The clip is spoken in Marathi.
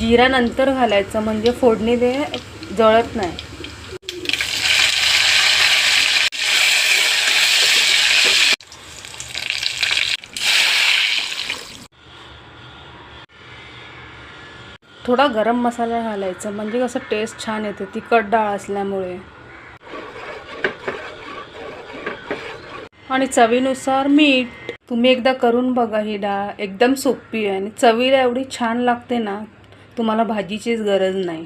जिरा नंतर घालायचं म्हणजे फोडणी ते जळत नाही. थोडा गरम मसाला घालायचा म्हणजे कसं टेस्ट छान येते तिखट डाळ असल्यामुळे. आणि चवीनुसार मीठ. तुम्ही एकदा करून बघा. ही डाळ एकदम सोपी आहे आणि चवीला एवढी छान लागते ना, तुम्हाला भाजीचीच गरज नाही.